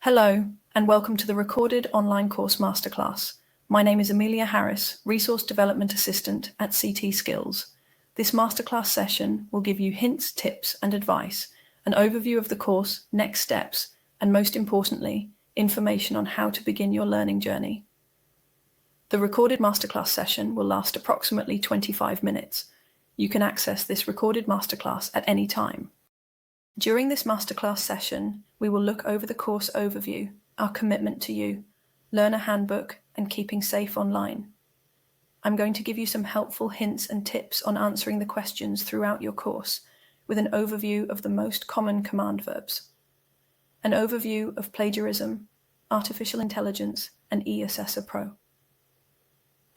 Hello, and welcome to the recorded online course Masterclass. My name is Amelia Harris, Resource Development Assistant at CT Skills. This Masterclass session will give you hints, tips, and advice, an overview of the course, next steps, and most importantly, information on how to begin your learning journey. The recorded Masterclass session will last approximately 25 minutes. You can access this recorded Masterclass at any time. During this Masterclass session, we will look over the course overview, our commitment to you, learner handbook, and keeping safe online. I'm going to give you some helpful hints and tips on answering the questions throughout your course, with an overview of the most common command verbs, an overview of plagiarism, artificial intelligence, and eAssessor Pro.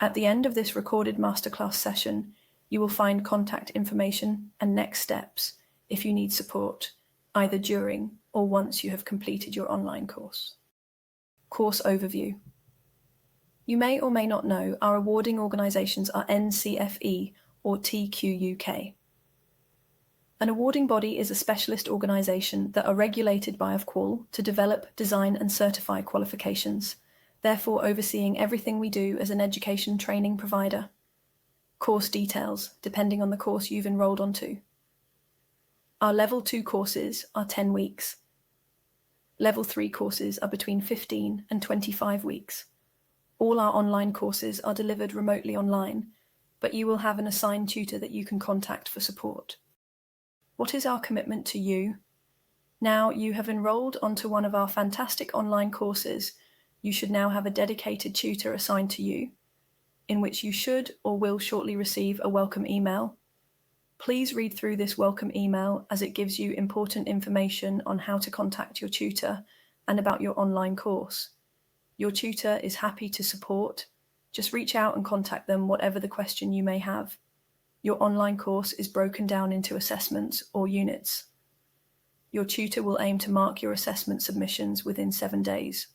At the end of this recorded Masterclass session, you will find contact information and next steps if you need support, either during or once you have completed your online course. Course overview. You may or may not know our awarding organisations are NCFE or TQUK. An awarding body is a specialist organisation that are regulated by Ofqual to develop, design and certify qualifications, therefore overseeing everything we do as an education training provider. Course details, depending on the course you've enrolled onto. Our Level 2 courses are 10 weeks. Level 3 courses are between 15 and 25 weeks. All our online courses are delivered remotely online, but you will have an assigned tutor that you can contact for support. What is our commitment to you? Now you have enrolled onto one of our fantastic online courses, you should now have a dedicated tutor assigned to you, in which you should or will shortly receive a welcome email. Please read through this welcome email as it gives you important information on how to contact your tutor and about your online course. Your tutor is happy to support. Just reach out and contact them whatever the question you may have. Your online course is broken down into assessments or units. Your tutor will aim to mark your assessment submissions within 7 days.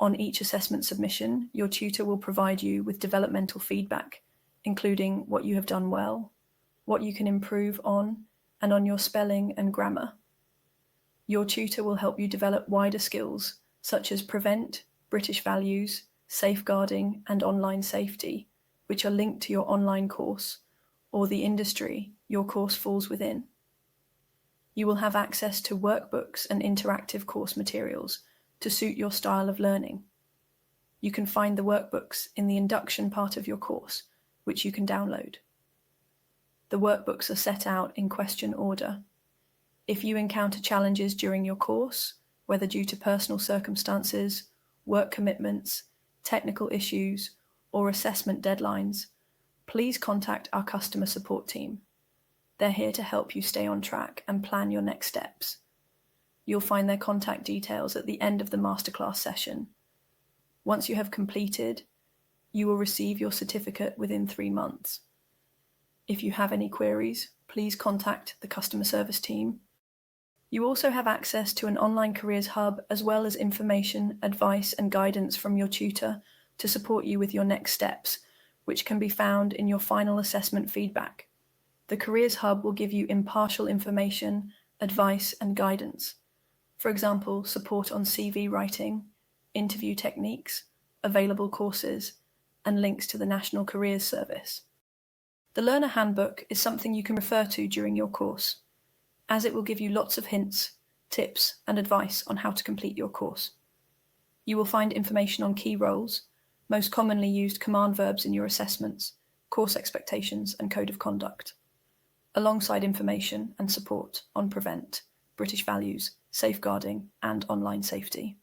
On each assessment submission, your tutor will provide you with developmental feedback, including what you have done well, what you can improve on, and on your spelling and grammar. Your tutor will help you develop wider skills, such as prevent, British values, safeguarding, and online safety, which are linked to your online course, or the industry your course falls within. You will have access to workbooks and interactive course materials to suit your style of learning. You can find the workbooks in the induction part of your course, which you can download. The workbooks are set out in question order. If you encounter challenges during your course, whether due to personal circumstances, work commitments, technical issues, or assessment deadlines, please contact our customer support team. They're here to help you stay on track and plan your next steps. You'll find their contact details at the end of the Masterclass session. Once you have completed, you will receive your certificate within 3 months. If you have any queries, please contact the customer service team. You also have access to an online careers hub as well as information, advice and guidance from your tutor to support you with your next steps, which can be found in your final assessment feedback. The careers hub will give you impartial information, advice and guidance. For example, support on CV writing, interview techniques, available courses, and links to the National Careers Service. The Learner Handbook is something you can refer to during your course, as it will give you lots of hints, tips, and advice on how to complete your course. You will find information on key roles, most commonly used command verbs in your assessments, course expectations, and code of conduct, alongside information and support on prevent, British values, safeguarding, and online safety.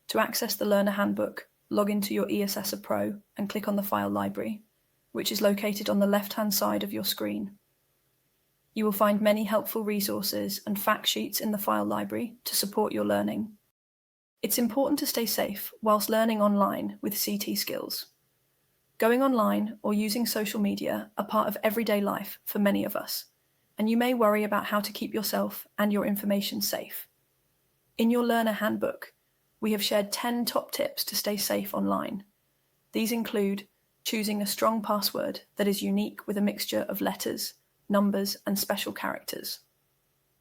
To access the Learner Handbook, log into your eAssessor Pro and click on the file library, which is located on the left-hand side of your screen. You will find many helpful resources and fact sheets in the file library to support your learning. It's important to stay safe whilst learning online with CT Skills. Going online or using social media are part of everyday life for many of us, and you may worry about how to keep yourself and your information safe. In your Learner Handbook, we have shared 10 top tips to stay safe online. These include choosing a strong password that is unique with a mixture of letters, numbers, and special characters.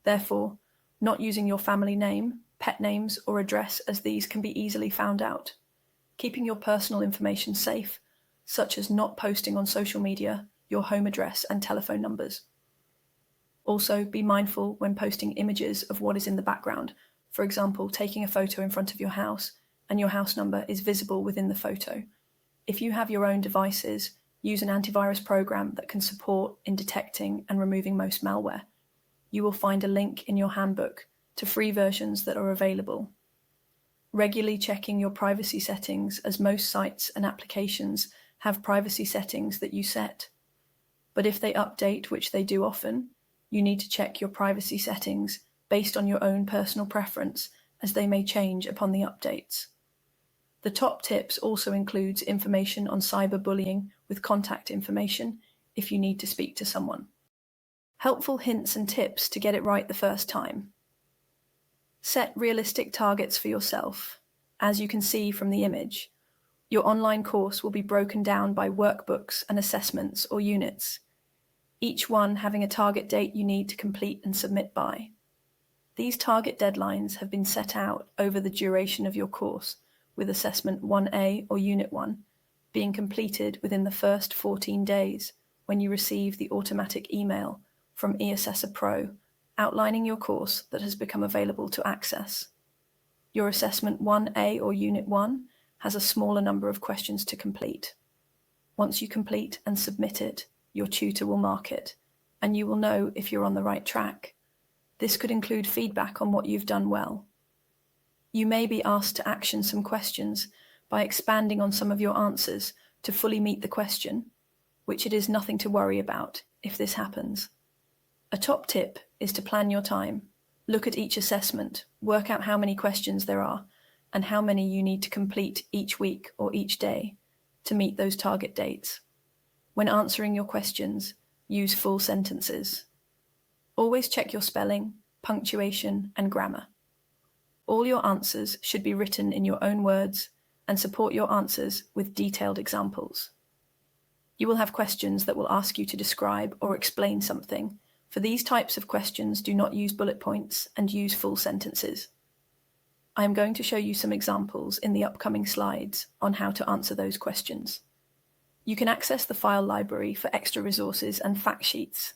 Therefore, not using your family name, pet names, or address, as these can be easily found out. Keeping your personal information safe, such as not posting on social media your home address and telephone numbers. Also, be mindful when posting images of what is in the background, for example, taking a photo in front of your house and your house number is visible within the photo. If you have your own devices, use an antivirus program that can support in detecting and removing most malware. You will find a link in your handbook to free versions that are available. Regularly checking your privacy settings, as most sites and applications have privacy settings that you set. But if they update, which they do often, you need to check your privacy settings based on your own personal preference, as they may change upon the updates. The top tips also includes information on cyberbullying with contact information if you need to speak to someone. Helpful hints and tips to get it right the first time. Set realistic targets for yourself. As you can see from the image, your online course will be broken down by workbooks and assessments or units, each one having a target date you need to complete and submit by. These target deadlines have been set out over the duration of your course, with Assessment 1A or Unit 1 being completed within the first 14 days when you receive the automatic email from eAssessor Pro outlining your course that has become available to access. Your Assessment 1A or Unit 1 has a smaller number of questions to complete. Once you complete and submit it, your tutor will mark it, and you will know if you're on the right track. This could include feedback on what you've done well. You may be asked to action some questions by expanding on some of your answers to fully meet the question, which it is nothing to worry about if this happens. A top tip is to plan your time. Look at each assessment, work out how many questions there are, and how many you need to complete each week or each day to meet those target dates. When answering your questions, use full sentences. Always check your spelling, punctuation, and grammar. All your answers should be written in your own words and support your answers with detailed examples. You will have questions that will ask you to describe or explain something. For these types of questions, do not use bullet points and use full sentences. I am going to show you some examples in the upcoming slides on how to answer those questions. You can access the file library for extra resources and fact sheets.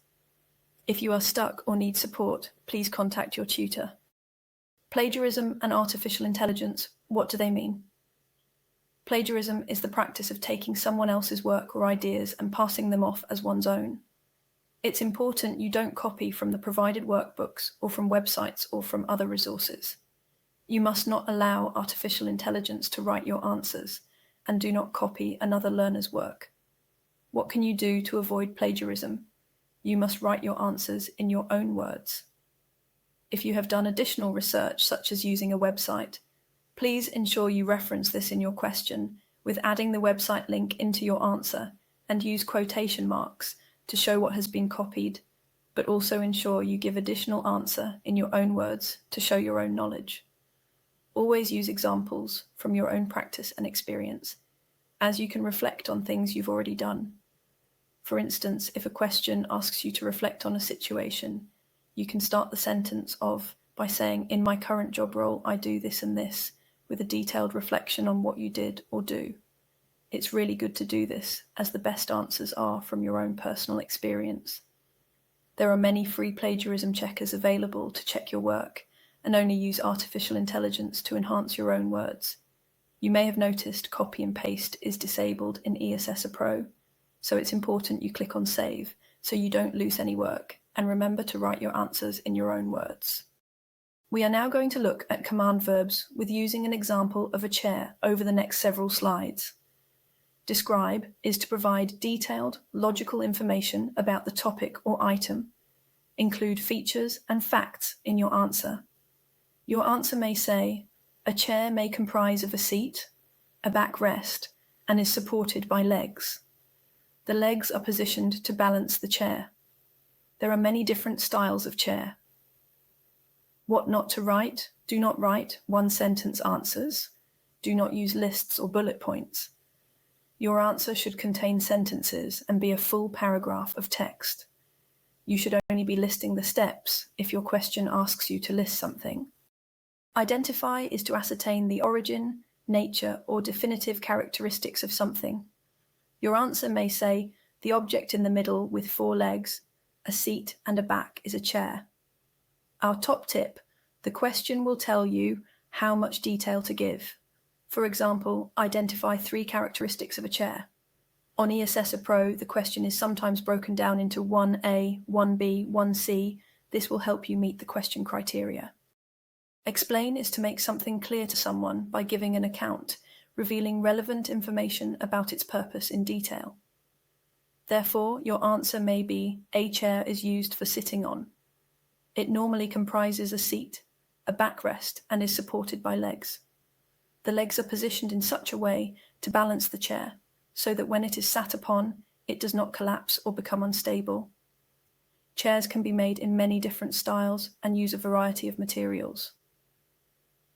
If you are stuck or need support, please contact your tutor. Plagiarism and artificial intelligence, what do they mean? Plagiarism is the practice of taking someone else's work or ideas and passing them off as one's own. It's important you don't copy from the provided workbooks or from websites or from other resources. You must not allow artificial intelligence to write your answers, and do not copy another learner's work. What can you do to avoid plagiarism? You must write your answers in your own words. If you have done additional research, such as using a website, please ensure you reference this in your question with adding the website link into your answer, and use quotation marks to show what has been copied, but also ensure you give additional answer in your own words to show your own knowledge. Always use examples from your own practice and experience, as you can reflect on things you've already done. For instance, if a question asks you to reflect on a situation, you can start the sentence by saying, "In my current job role, I do this and this," with a detailed reflection on what you did or do. It's really good to do this, as the best answers are from your own personal experience. There are many free plagiarism checkers available to check your work, and only use artificial intelligence to enhance your own words. You may have noticed copy and paste is disabled in eAssessor Pro, so it's important you click on Save so you don't lose any work, and remember to write your answers in your own words. We are now going to look at command verbs with using an example of a chair over the next several slides. Describe is to provide detailed, logical information about the topic or item. Include features and facts in your answer. Your answer may say, "A chair may comprise of a seat, a backrest, and is supported by legs. The legs are positioned to balance the chair. There are many different styles of chair." What not to write? Do not write one-sentence answers. Do not use lists or bullet points. Your answer should contain sentences and be a full paragraph of text. You should only be listing the steps if your question asks you to list something. Identify is to ascertain the origin, nature, or definitive characteristics of something. Your answer may say, the object in the middle with 4 legs, a seat and a back is a chair. Our top tip, the question will tell you how much detail to give. For example, identify 3 characteristics of a chair. On eAssessor Pro, the question is sometimes broken down into 1A, 1B, 1C. This will help you meet the question criteria. Explain is to make something clear to someone by giving an account, revealing relevant information about its purpose in detail. Therefore, your answer may be, a chair is used for sitting on. It normally comprises a seat, a backrest, and is supported by legs. The legs are positioned in such a way to balance the chair, so that when it is sat upon, it does not collapse or become unstable. Chairs can be made in many different styles and use a variety of materials.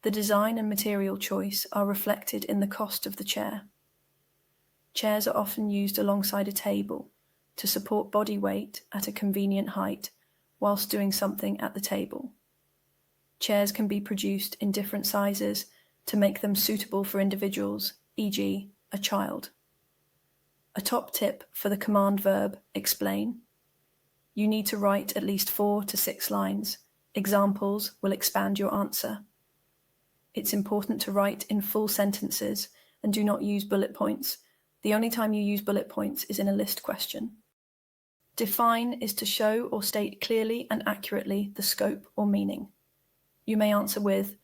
The design and material choice are reflected in the cost of the chair. Chairs are often used alongside a table to support body weight at a convenient height whilst doing something at the table. Chairs can be produced in different sizes to make them suitable for individuals, e.g., a child. A top tip for the command verb, explain. You need to write at least 4 to 6 lines. Examples will expand your answer. It's important to write in full sentences and do not use bullet points. The only time you use bullet points is in a list question. Define is to show or state clearly and accurately the scope or meaning. You may answer with,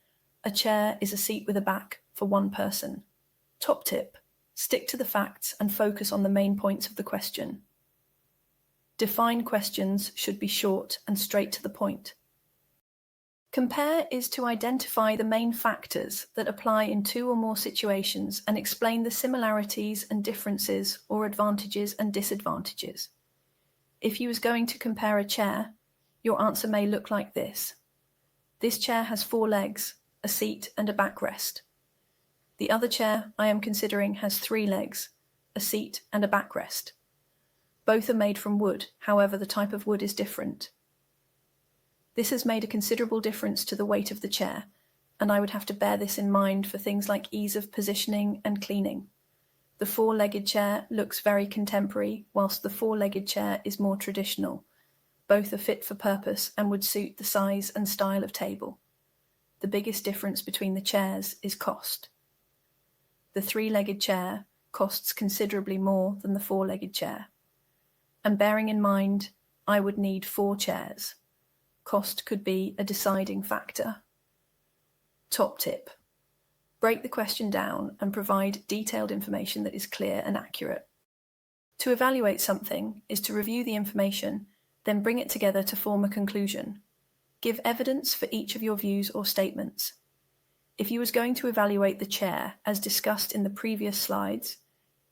a chair is a seat with a back for 1 person. Top tip, stick to the facts and focus on the main points of the question. Define questions should be short and straight to the point. Compare is to identify the main factors that apply in 2 or more situations and explain the similarities and differences or advantages and disadvantages. If you was going to compare a chair, your answer may look like this. This chair has 4 legs, a seat and a backrest. The other chair I am considering has 3 legs, a seat and a backrest. Both are made from wood, however the type of wood is different. This has made a considerable difference to the weight of the chair, and I would have to bear this in mind for things like ease of positioning and cleaning. The 4-legged chair looks very contemporary, whilst the 4-legged chair is more traditional. Both are fit for purpose and would suit the size and style of table. The biggest difference between the chairs is cost. The 3-legged chair costs considerably more than the 4-legged chair. And bearing in mind, I would need 4 chairs. Cost could be a deciding factor. Top tip. Break the question down and provide detailed information that is clear and accurate. To evaluate something is to review the information, then bring it together to form a conclusion. Give evidence for each of your views or statements. If you was going to evaluate the chair, as discussed in the previous slides,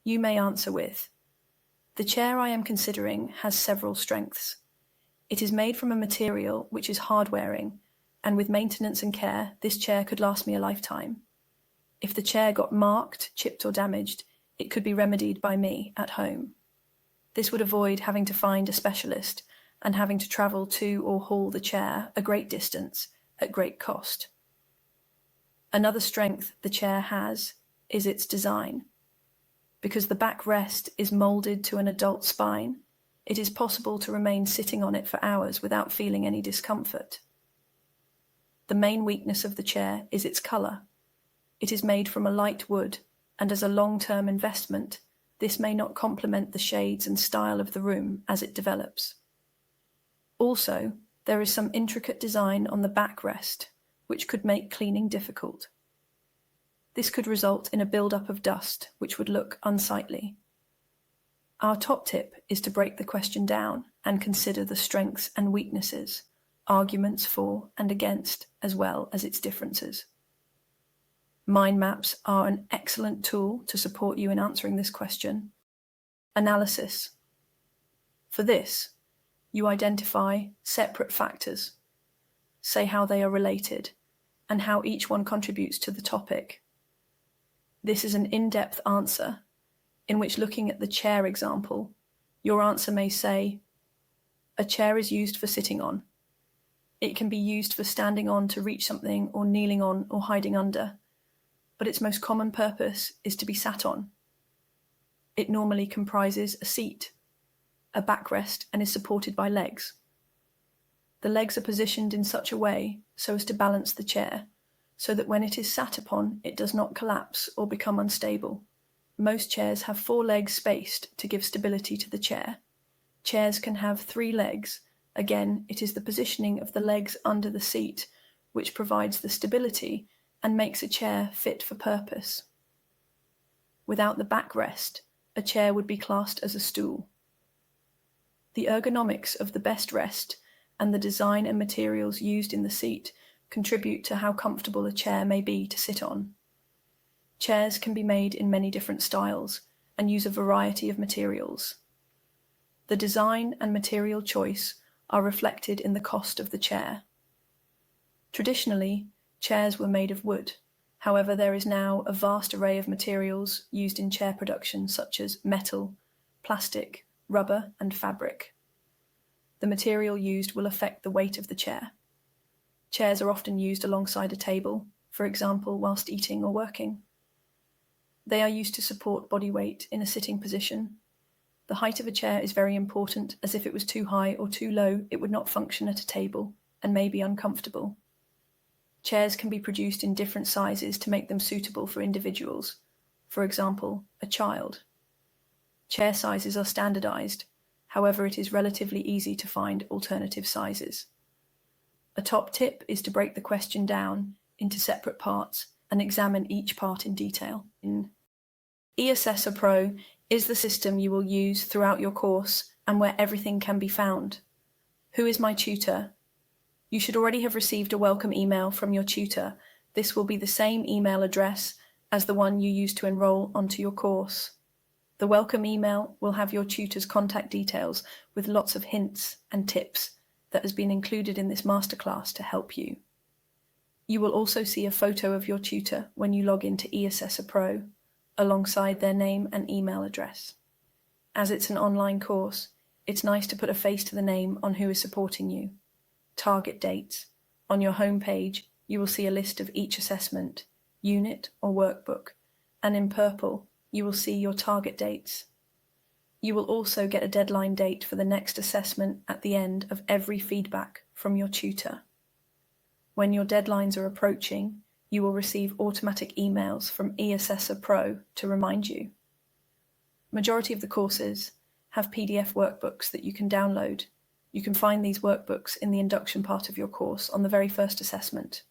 you may answer with, the chair I am considering has several strengths. It is made from a material which is hard-wearing, and with maintenance and care, this chair could last me a lifetime. If the chair got marked, chipped or damaged, it could be remedied by me at home. This would avoid having to find a specialist and having to travel to or haul the chair a great distance at great cost. Another strength the chair has is its design. Because the backrest is moulded to an adult spine, it is possible to remain sitting on it for hours without feeling any discomfort. The main weakness of the chair is its colour. It is made from a light wood, and as a long-term investment, this may not complement the shades and style of the room as it develops. Also, there is some intricate design on the backrest, which could make cleaning difficult. This could result in a build-up of dust, which would look unsightly. Our top tip is to break the question down and consider the strengths and weaknesses, arguments for and against, as well as its differences. Mind maps are an excellent tool to support you in answering this question. Analysis. For this, you identify separate factors, say how they are related, and how each one contributes to the topic. This is an in-depth answer, in which, looking at the chair example, your answer may say, a chair is used for sitting on. It can be used for standing on to reach something or kneeling on or hiding under, but its most common purpose is to be sat on. It normally comprises a seat, a backrest, and is supported by legs. The legs are positioned in such a way so as to balance the chair, so that when it is sat upon, it does not collapse or become unstable. Most chairs have 4 legs spaced to give stability to the chair. Chairs can have 3 legs. Again, it is the positioning of the legs under the seat which provides the stability and makes a chair fit for purpose. Without the backrest, a chair would be classed as a stool. The ergonomics of the best rest and the design and materials used in the seat contribute to how comfortable a chair may be to sit on. Chairs can be made in many different styles and use a variety of materials. The design and material choice are reflected in the cost of the chair. Traditionally, chairs were made of wood. However, there is now a vast array of materials used in chair production, such as metal, plastic, rubber, and fabric. The material used will affect the weight of the chair. Chairs are often used alongside a table, for example, whilst eating or working. They are used to support body weight in a sitting position. The height of a chair is very important, as if it was too high or too low, it would not function at a table and may be uncomfortable. Chairs can be produced in different sizes to make them suitable for individuals, for example, a child. Chair sizes are standardized, however, it is relatively easy to find alternative sizes. A top tip is to break the question down into separate parts and examine each part in detail. eAssessor Pro is the system you will use throughout your course and where everything can be found. Who is my tutor? You should already have received a welcome email from your tutor. This will be the same email address as the one you used to enroll onto your course. The welcome email will have your tutor's contact details with lots of hints and tips that has been included in this masterclass to help you. You will also see a photo of your tutor when you log into eAssessor Pro, alongside their name and email address. As it's an online course, it's nice to put a face to the name on who is supporting you. Target dates. On your home page, you will see a list of each assessment, unit or workbook, and in purple, you will see your target dates. You will also get a deadline date for the next assessment at the end of every feedback from your tutor. When your deadlines are approaching, you will receive automatic emails from eAssessor Pro to remind you. Majority of the courses have PDF workbooks that you can download. You can find these workbooks in the induction part of your course on the very first assessment.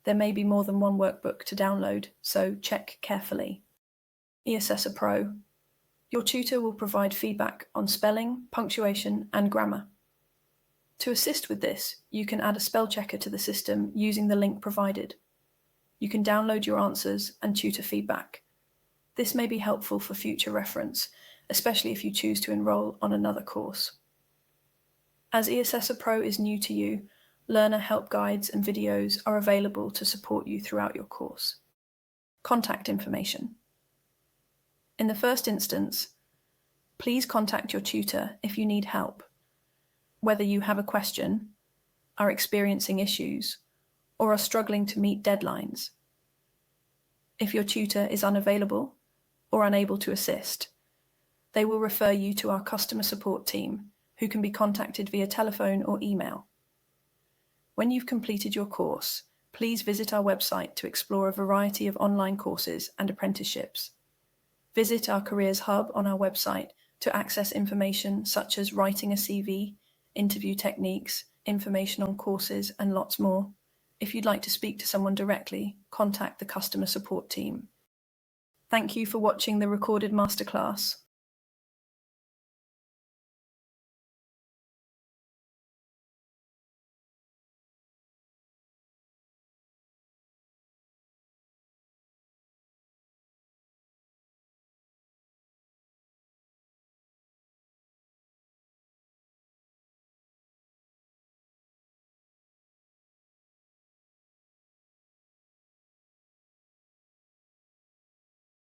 There may be more than one workbook to download, so check carefully. eAssessor Pro. Your tutor will provide feedback on spelling, punctuation, and grammar. To assist with this, you can add a spell checker to the system using the link provided. You can download your answers and tutor feedback. This may be helpful for future reference, especially if you choose to enroll on another course. As eAssessor Pro is new to you, learner help guides and videos are available to support you throughout your course. Contact information. In the first instance, please contact your tutor if you need help, whether you have a question, are experiencing issues, or are struggling to meet deadlines. If your tutor is unavailable or unable to assist, they will refer you to our customer support team, who can be contacted via telephone or email. When you've completed your course, please visit our website to explore a variety of online courses and apprenticeships. Visit our Careers Hub on our website to access information such as writing a CV, interview techniques, information on courses, and lots more. If you'd like to speak to someone directly, contact the customer support team. Thank you for watching the recorded masterclass.